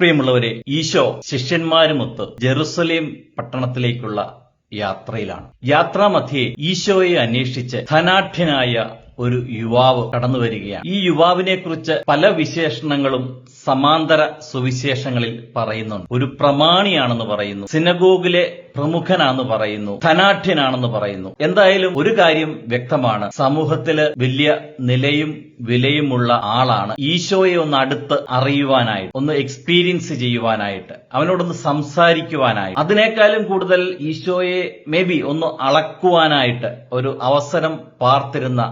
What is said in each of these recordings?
പ്രിയമുള്ളവരെ, ഈശോ ശിഷ്യന്മാരുമൊത്ത് ജെറുസലേം പട്ടണത്തിലേക്കുള്ള യാത്രയിലാണ്. യാത്രാമധ്യേ ഈശോയെ അന്വേഷിച്ച് ധനാഢ്യനായ ഒരു യുവാവ് കടന്നു വരികയാണ്. ഈ യുവാവിനെ കുറിച്ച് പല വിശേഷണങ്ങളും സമാന്തര സുവിശേഷങ്ങളിൽ പറയുന്നുണ്ട്. ഒരു പ്രമാണിയാണെന്ന് പറയുന്നു, സിനഗോഗിലെ പ്രമുഖനാണെന്ന് പറയുന്നു, ധനാഢ്യനാണെന്ന് പറയുന്നു. എന്തായാലും ഒരു കാര്യം വ്യക്തമാണ്, സമൂഹത്തില് വലിയ നിലയും വിലയുമുള്ള ആളാണ്. ഈശോയെ ഒന്ന് അടുത്ത് അറിയുവാനായിട്ട്, ഒന്ന് എക്സ്പീരിയൻസ് ചെയ്യുവാനായിട്ട്, അവനോടൊന്ന് സംസാരിക്കുവാനായിട്ട്, അതിനേക്കാളും കൂടുതൽ ഈശോയെ ഒന്ന് അളക്കുവാനായിട്ട് ഒരു അവസരം പാർത്തിരുന്ന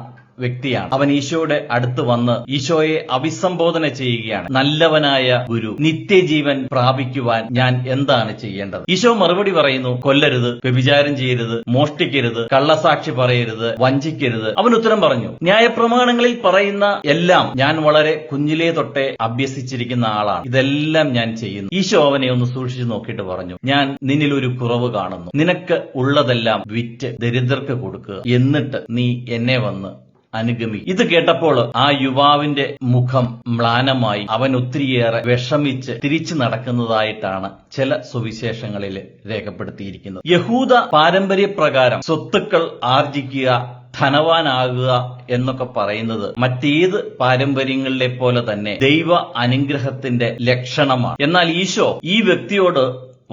വ്യക്തിയാണ്. അവൻ ഈശോയുടെ അടുത്ത് വന്ന് ഈശോയെ അഭിസംബോധന ചെയ്യുകയാണ്. നല്ലവനായ ഗുരു, നിത്യജീവൻ പ്രാപിക്കുവാൻ ഞാൻ എന്താണ് ചെയ്യേണ്ടത്? ഈശോ മറുപടി പറയുന്നു, കൊല്ലരുത്, വ്യഭിചാരം ചെയ്യരുത്, മോഷ്ടിക്കരുത്, കള്ളസാക്ഷി പറയരുത്, വഞ്ചിക്കരുത്. അവൻ ഉത്തരം പറഞ്ഞു, ന്യായപ്രമാണങ്ങളിൽ പറയുന്ന എല്ലാം ഞാൻ വളരെ കുഞ്ഞിലേ തൊട്ടേ അഭ്യസിച്ചിരിക്കുന്ന ആളാണ്, ഇതെല്ലാം ഞാൻ ചെയ്യുന്നു. ഈശോ അവനെ ഒന്ന് സൂക്ഷിച്ചു നോക്കിയിട്ട് പറഞ്ഞു, ഞാൻ നിന്നിൽ ഒരു കുറവ് കാണുന്നു. നിനക്ക് ഉള്ളതെല്ലാം വിറ്റ് ദരിദ്രർക്ക് കൊടുക്കുക, എന്നിട്ട് നീ എന്നെ വന്ന് അനുഗമി. ഇത് കേട്ടപ്പോൾ ആ യുവാവിന്റെ മുഖം മ്ലാനമായി, അവൻ ഒത്തിരിയേറെ വിഷമിച്ച് തിരിച്ചു നടക്കുന്നതായിട്ടാണ് ചില സുവിശേഷങ്ങളിൽ രേഖപ്പെടുത്തിയിരിക്കുന്നത്. യഹൂദ പാരമ്പര്യപ്രകാരം സ്വത്തുക്കൾ ആർജിക്കുക, ധനവാനാകുക എന്നൊക്കെ പറയുന്നത് മറ്റേത് പാരമ്പര്യങ്ങളിലെ പോലെ തന്നെ ദൈവ അനുഗ്രഹത്തിന്റെ ലക്ഷണമാണ്. എന്നാൽ ഈശോ ഈ വ്യക്തിയോട്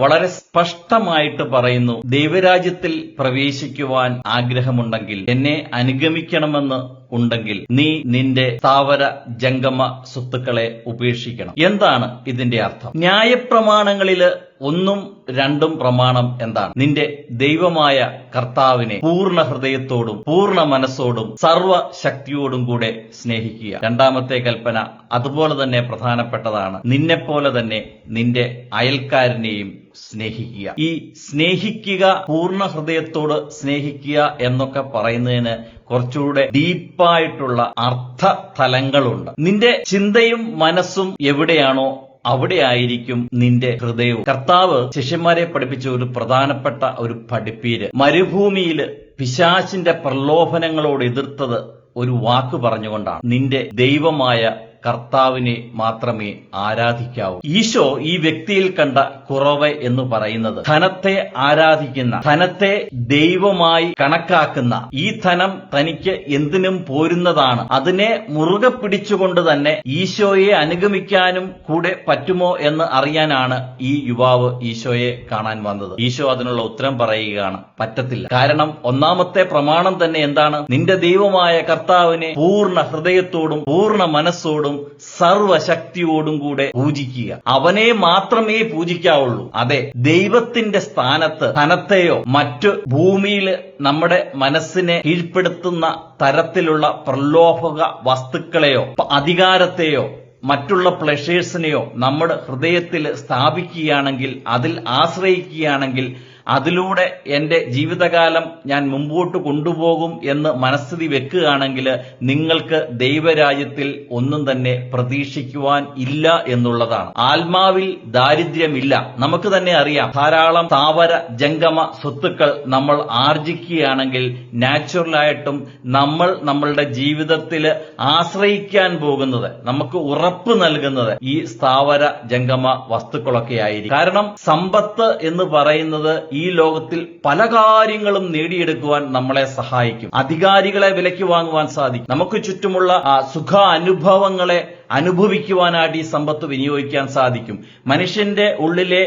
വളരെ സ്പഷ്ടമായിട്ട് പറയുന്നു, ദൈവരാജ്യത്തിൽ പ്രവേശിക്കുവാൻ ആഗ്രഹമുണ്ടെങ്കിൽ, എന്നെ അനുഗമിക്കണമെന്ന് ഉണ്ടെങ്കിൽ നീ നിന്റെ സ്ഥാവര ജംഗമ സ്വത്തുക്കളെ ഉപേക്ഷിക്കണം. എന്താണ് ഇതിന്റെ അർത്ഥം? ന്യായപ്രമാണങ്ങളില് 1ഉം 2ഉം പ്രമാണം എന്താണ്? നിന്റെ ദൈവമായ കർത്താവിനെ പൂർണ്ണ ഹൃദയത്തോടും പൂർണ്ണ മനസ്സോടും സർവശക്തിയോടും കൂടെ സ്നേഹിക്കുക. 2ാമത്തെ കൽപ്പന അതുപോലെ തന്നെ പ്രധാനപ്പെട്ടതാണ്, നിന്നെപ്പോലെ തന്നെ നിന്റെ അയൽക്കാരനെയും സ്നേഹിക്കുക. ഈ സ്നേഹിക്കുക, പൂർണ്ണ ഹൃദയത്തോട് സ്നേഹിക്കുക എന്നൊക്കെ പറയുന്നതിന് കുറച്ചുകൂടെ ഡീപ്പായിട്ടുള്ള അർത്ഥതലങ്ങളുണ്ട്. നിന്റെ ചിന്തയും മനസ്സും എവിടെയാണോ അവിടെ ആയിരിക്കും നിന്റെ ഹൃദയവും. കർത്താവ് ശിഷ്യന്മാരെ പഠിപ്പിച്ച ഒരു പ്രധാനപ്പെട്ട ഒരു പഠിപ്പീര്, മരുഭൂമിയിൽ പിശാചിന്റെ പ്രലോഭനങ്ങളോട് എതിർത്തത് ഒരു വാക്ക് പറഞ്ഞുകൊണ്ടാണ്, നിന്റെ ദൈവമായ കർത്താവിനെ മാത്രമേ ആരാധിക്കാവൂ. ഈശോ ഈ വ്യക്തിയിൽ കണ്ട കുറവ് എന്ന് പറയുന്നത്, ധനത്തെ ആരാധിക്കുന്ന, ധനത്തെ ദൈവമായി കണക്കാക്കുന്ന, ഈ ധനം തനിക്ക് എന്തിനും പോരുന്നതാണ്, അതിനെ മുറുകെ പിടിച്ചുകൊണ്ട് തന്നെ ഈശോയെ അനുഗമിക്കാനും കൂടെ പറ്റുമോ എന്ന് അറിയാനാണ് ഈ യുവാവ് ഈശോയെ കാണാൻ വന്നത്. ഈശോ അതിനുള്ള ഉത്തരം പറയുകയാണ്, പറ്റത്തില്ല. കാരണം 1ാമത്തെ പ്രമാണം തന്നെ എന്താണ്? നിന്റെ ദൈവമായ കർത്താവിനെ പൂർണ്ണ ഹൃദയത്തോടും പൂർണ്ണ മനസ്സോടും സർവശക്തിയോടും കൂടെ പൂജിക്കുക. അവനെ മാത്രമേ പൂജിക്കാവുള്ളൂ. അതെ, ദൈവത്തിന്റെ സ്ഥാനത്ത് ധനത്തെയോ മറ്റു ഭൂമിയിൽ നമ്മുടെ മനസ്സിനെ കീഴ്പ്പെടുത്തുന്ന തരത്തിലുള്ള പ്രലോഭക വസ്തുക്കളെയോ അധികാരത്തെയോ മറ്റുള്ള പ്ലഷേഴ്സിനെയോ നമ്മുടെ ഹൃദയത്തിൽ സ്ഥാപിക്കുകയാണെങ്കിൽ, അതിൽ ആശ്രയിക്കുകയാണെങ്കിൽ, അതിലൂടെ എന്റെ ജീവിതകാലം ഞാൻ മുമ്പോട്ട് കൊണ്ടുപോകും എന്ന് മനസ്ഥിതി വെക്കുകയാണെങ്കിൽ നിങ്ങൾക്ക് ദൈവരാജ്യത്തിൽ ഒന്നും തന്നെ പ്രതീക്ഷിക്കുവാൻ ഇല്ല എന്നുള്ളതാണ്. ആത്മാവിൽ ദാരിദ്ര്യമില്ല. നമുക്ക് തന്നെ അറിയാം, ധാരാളം സ്ഥാവര ജംഗമ സ്വത്തുക്കൾ നമ്മൾ ആർജിക്കുകയാണെങ്കിൽ നാച്ചുറലായിട്ടും നമ്മൾ നമ്മളുടെ ജീവിതത്തിൽ ആശ്രയിക്കാൻ പോകുന്നത്, നമുക്ക് ഉറപ്പ് നൽകുന്നത് ഈ സ്ഥാവര ജംഗമ വസ്തുക്കളൊക്കെ ആയിരിക്കും. കാരണം സമ്പത്ത് എന്ന് പറയുന്നത് ഈ ലോകത്തിൽ പല കാര്യങ്ങളും നേടിയെടുക്കുവാൻ നമ്മളെ സഹായിക്കും. അധികാരികളെ വിലയ്ക്ക് വാങ്ങുവാൻ സാധിക്കും. നമുക്ക് ചുറ്റുമുള്ള സുഖ അനുഭവങ്ങളെ അനുഭവിക്കുവാനായിട്ട് ഈ സമ്പത്ത് വിനിയോഗിക്കാൻ സാധിക്കും. മനുഷ്യന്റെ ഉള്ളിലെ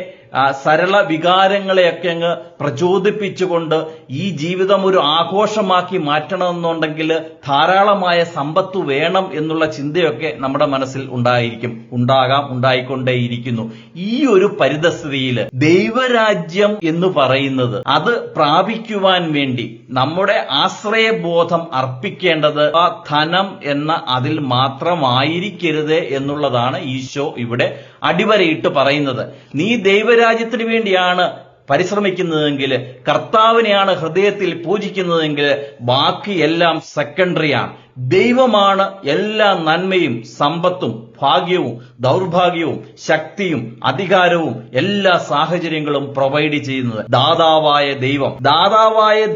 സരള വികാരങ്ങളെയൊക്കെ അങ്ങ് പ്രചോദിപ്പിച്ചുകൊണ്ട് ഈ ജീവിതം ഒരു ആഘോഷമാക്കി മാറ്റണമെന്നുണ്ടെങ്കിൽ ധാരാളമായ സമ്പത്ത് വേണം എന്നുള്ള ചിന്തയൊക്കെ നമ്മുടെ മനസ്സിൽ ഉണ്ടായിക്കൊണ്ടേയിരിക്കുന്നു. ഈ ഒരു പരിതസ്ഥിതിയിൽ ദൈവരാജ്യം എന്ന് പറയുന്നത്, അത് പ്രാപിക്കുവാൻ വേണ്ടി നമ്മുടെ ആശ്രയബോധം അർപ്പിക്കേണ്ടത് ആ ധനം എന്ന അതിൽ മാത്രമായിരിക്കരുത് എന്നുള്ളതാണ് ഈശോ ഇവിടെ അടിവരയിട്ട് പറയുന്നത്. നീ ദൈവരാജ്യത്തിന് വേണ്ടിയാണ് പരിശ്രമിക്കുന്നതെങ്കിൽ, കർത്താവിനെയാണ് ഹൃദയത്തിൽ പൂജിക്കുന്നതെങ്കിൽ, ബാക്കിയെല്ലാം സെക്കൻഡറിയാണ്. ദൈവമാണ് എല്ലാ നന്മയും സമ്പത്തും ഭാഗ്യവും ദൗർഭാഗ്യവും ശക്തിയും അധികാരവും എല്ലാ സാഹചര്യങ്ങളും പ്രൊവൈഡ് ചെയ്യുന്നത്. ദാതാവായ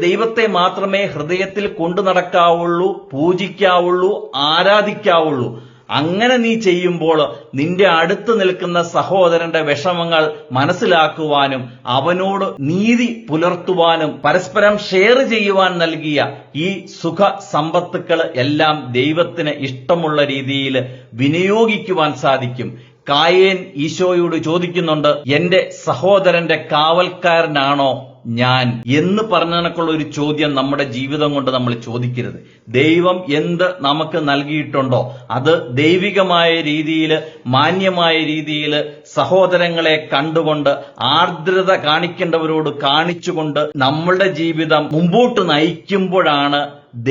ദൈവത്തെ മാത്രമേ ഹൃദയത്തിൽ കൊണ്ടു നടക്കാവുള്ളൂ, പൂജിക്കാവുള്ളൂ, ആരാധിക്കാവുള്ളൂ. അങ്ങനെ നീ ചെയ്യുമ്പോൾ നിന്റെ അടുത്ത് നിൽക്കുന്ന സഹോദരന്റെ വിഷമങ്ങൾ മനസ്സിലാക്കുവാനും അവനോട് നീതി പുലർത്തുവാനും പരസ്പരം ഷെയർ ചെയ്യുവാൻ നൽകിയ ഈ സുഖ സമ്പത്തുക്കൾ എല്ലാം ദൈവത്തിന് ഇഷ്ടമുള്ള രീതിയിൽ വിനിയോഗിക്കുവാൻ സാധിക്കും. കായേൻ ഈശോയോട് ചോദിക്കുന്നുണ്ട്, എന്റെ സഹോദരന്റെ കാവൽക്കാരനാണോ ഞാൻ എന്ന് പറഞ്ഞതിനൊക്കെയുള്ള ഒരു ചോദ്യം നമ്മുടെ ജീവിതം കൊണ്ട് നമ്മൾ ചോദിക്കരുത്. ദൈവം എന്ത് നമുക്ക് നൽകിയിട്ടുണ്ടോ അത് ദൈവികമായ രീതിയിൽ, മാന്യമായ രീതിയിൽ സഹോദരങ്ങളെ കണ്ടുകൊണ്ട് ആർദ്രത കാണിക്കേണ്ടവരോട് കാണിച്ചുകൊണ്ട് നമ്മളുടെ ജീവിതം മുമ്പോട്ട് നയിക്കുമ്പോഴാണ്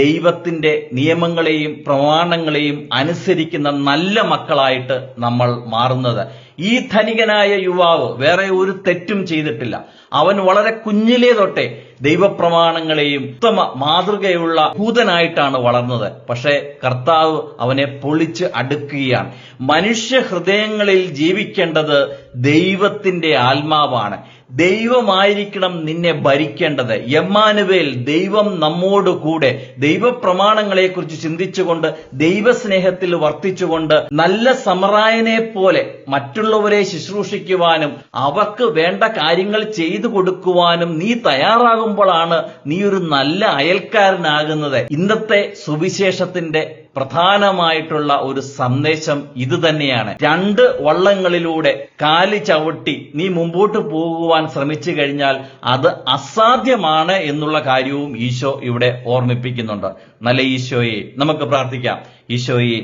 ദൈവത്തിന്റെ നിയമങ്ങളെയും പ്രമാണങ്ങളെയും അനുസരിക്കുന്ന നല്ല മക്കളായിട്ട് നമ്മൾ മാറുന്നത്. ഈ ധനികനായ യുവാവ് വേറെ ഒരു തെറ്റും ചെയ്തിട്ടില്ല. അവൻ വളരെ കുഞ്ഞിലേ തൊട്ടേ ദൈവപ്രമാണങ്ങളെയും ഉത്തമ മാതൃകയുള്ള ഭൂതനായിട്ടാണ് വളർന്നത്. പക്ഷേ കർത്താവ് അവനെ പൊളിച്ച് അടുക്കുകയാണ്. മനുഷ്യ ഹൃദയങ്ങളിൽ ജീവിക്കേണ്ടത് ദൈവത്തിന്റെ ആത്മാവാണ്. ദൈവമായിരിക്കണം നിന്നെ ഭരിക്കേണ്ടത്. എമ്മാനുവേൽ, ദൈവം നമ്മോട് കൂടെ. ദൈവപ്രമാണങ്ങളെക്കുറിച്ച് ചിന്തിച്ചുകൊണ്ട് ദൈവസ്നേഹത്തിൽ വർത്തിച്ചുകൊണ്ട് നല്ല സമറായനെ പോലെ മറ്റുള്ളവരെ ശുശ്രൂഷിക്കുവാനും അവർക്ക് വേണ്ട കാര്യങ്ങൾ ചെയ്തു കൊടുക്കുവാനും നീ തയ്യാറാകുമ്പോഴാണ് നീ ഒരു നല്ല അയൽക്കാരനാകുന്നത്. ഇന്നത്തെ സുവിശേഷത്തിന്റെ പ്രധാനമായിട്ടുള്ള ഒരു സന്ദേശം ഇത് തന്നെയാണ്. 2 വള്ളങ്ങളിലൂടെ കാല് ചവിട്ടി നീ മുമ്പോട്ട് പോകുവാൻ ശ്രമിച്ചു കഴിഞ്ഞാൽ അത് അസാധ്യമാണ് എന്നുള്ള കാര്യവും ഈശോ ഇവിടെ ഓർമ്മിപ്പിക്കുന്നുണ്ട്. നല്ല ഈശോയെ, നമുക്ക് പ്രാർത്ഥിക്കാം. ഈശോയെ,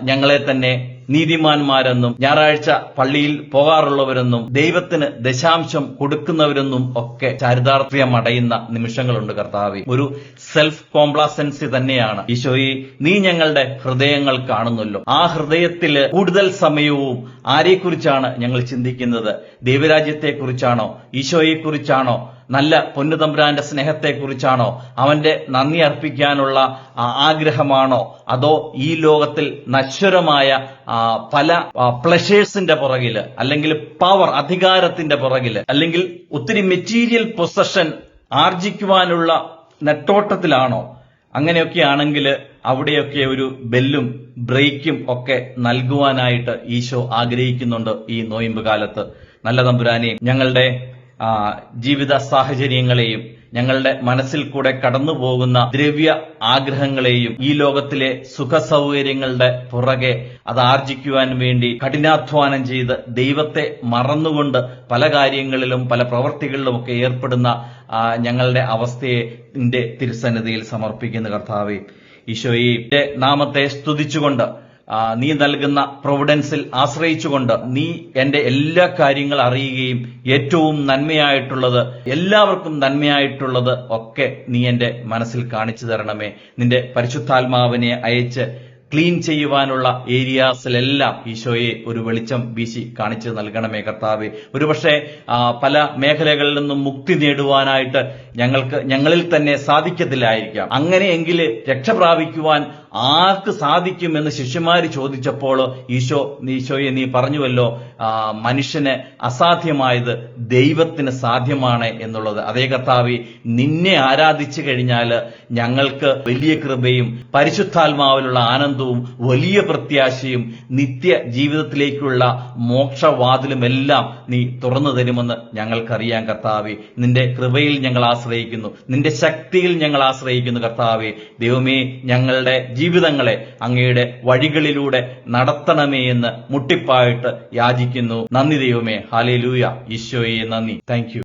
ഞങ്ങളെ തന്നെ നീതിമാന്മാരെന്നും ഞായറാഴ്ച പള്ളിയിൽ പോകാറുള്ളവരെന്നും ദൈവത്തിന് ദശാംശം കൊടുക്കുന്നവരെന്നും ഒക്കെ ചാരിതാർത്ഥ്യമടയുന്ന നിമിഷങ്ങളുണ്ട് കർത്താവേ. ഒരു സെൽഫ് കോംപ്ലാസൻസി തന്നെയാണ് ഈശോയെ. നീ ഞങ്ങളുടെ ഹൃദയങ്ങൾ കാണുന്നല്ലോ. ആ ഹൃദയത്തിൽ കൂടുതൽ സമയവും ആരെക്കുറിച്ചാണ് ഞങ്ങൾ ചിന്തിക്കുന്നത്? ദൈവരാജ്യത്തെക്കുറിച്ചാണോ? ഈശോയെക്കുറിച്ചാണോ? നല്ല പൊന്നുതമ്പുരാന്റെ സ്നേഹത്തെക്കുറിച്ചാണോ? അവന്റെ നന്ദി അർപ്പിക്കാനുള്ള ആഗ്രഹമാണോ? അതോ ഈ ലോകത്തിൽ നശ്വരമായ പല പ്ലഷേഴ്സിന്റെ പുറകില്, അല്ലെങ്കിൽ പവർ, അധികാരത്തിന്റെ പുറകില്, അല്ലെങ്കിൽ ഒത്തിരി മെറ്റീരിയൽ പൊസഷൻ ആർജിക്കുവാനുള്ള നെട്ടോട്ടത്തിലാണോ? അങ്ങനെയൊക്കെ ആണെങ്കിൽ അവിടെയൊക്കെ ഒരു ബെല്ലും ബ്രേക്കും ഒക്കെ നൽകുവാനായിട്ട് ഈശോ ആഗ്രഹിക്കുന്നുണ്ട് ഈ നോയമ്പ് കാലത്ത്. നല്ല തമ്പുരാനെ, ഞങ്ങളുടെ ജീവിത സാഹചര്യങ്ങളെയും ഞങ്ങളുടെ മനസ്സിൽ കൂടെ കടന്നു പോകുന്ന ദ്രവ്യ ആഗ്രഹങ്ങളെയും ഈ ലോകത്തിലെ സുഖ സൗകര്യങ്ങളുടെ പുറകെ അത് ആർജിക്കുവാൻ വേണ്ടി കഠിനാധ്വാനം ചെയ്ത് ദൈവത്തെ മറന്നുകൊണ്ട് പല കാര്യങ്ങളിലും പല പ്രവൃത്തികളിലുമൊക്കെ ഏർപ്പെടുന്ന ഞങ്ങളുടെ അവസ്ഥയെ നിന്റെ തിരുസന്നിധിയിൽ സമർപ്പിക്കുന്ന കർത്താവേ, ഈശോയുടെ നാമത്തെ സ്തുതിച്ചുകൊണ്ട് നീ നൽകുന്ന പ്രൊവിഡൻസിൽ ആശ്രയിച്ചുകൊണ്ട് നീ എന്റെ എല്ലാ കാര്യങ്ങൾ അറിയുകയും ഏറ്റവും നന്മയായിട്ടുള്ളത്, എല്ലാവർക്കും നന്മയായിട്ടുള്ളത് ഒക്കെ നീ എന്റെ മനസ്സിൽ കാണിച്ചു തരണമേ. നിന്റെ പരിശുദ്ധാത്മാവിനെ അയച്ച് ക്ലീൻ ചെയ്യുവാനുള്ള ഏരിയാസിലെല്ലാം ഈശോയെ ഒരു വെളിച്ചം വീശി കാണിച്ചു നൽകണമേ കർത്താവേ. ഒരുപക്ഷെ പല മേഖലകളിൽ നിന്നും മുക്തി നേടുവാനായിട്ട് ഞങ്ങളിൽ തന്നെ സാധിക്കത്തില്ലായിരിക്കാം. അങ്ങനെയെങ്കിൽ രക്ഷ പ്രാപിക്കുവാൻ ആർക്ക് സാധിക്കുമെന്ന് ശിഷ്യന്മാര് ചോദിച്ചപ്പോൾ ഈശോയെ നീ പറഞ്ഞുവല്ലോ, മനുഷ്യന് അസാധ്യമായത് ദൈവത്തിന് സാധ്യമാണ് എന്നുള്ളത്. അതേ കർത്താവേ, നിന്നെ ആരാധിച്ചു കഴിഞ്ഞാൽ ഞങ്ങൾക്ക് വലിയ കൃപയും പരിശുദ്ധാത്മാവിലുള്ള ആനന്ദവും വലിയ പ്രത്യാശയും നിത്യ ജീവിതത്തിലേക്കുള്ള മോക്ഷവാതിലുമെല്ലാം നീ തുറന്നു തരുമെന്ന് ഞങ്ങൾക്കറിയാം കർത്താവേ. നിന്റെ കൃപയിൽ ഞങ്ങൾ ആശ്രയിക്കുന്നു, നിന്റെ ശക്തിയിൽ ഞങ്ങൾ ആശ്രയിക്കുന്നു കർത്താവേ. ദൈവമേ, ഞങ്ങളുടെ ജീവിതങ്ങളെ അങ്ങയുടെ വഴികളിലൂടെ നടത്തണമേ എന്ന് മുട്ടിപ്പായിട്ട് യാചിക്കുന്നു. നന്ദി ദൈവമേ. ഹല്ലേലൂയ. ഈശോയെ നന്ദി. Thank you.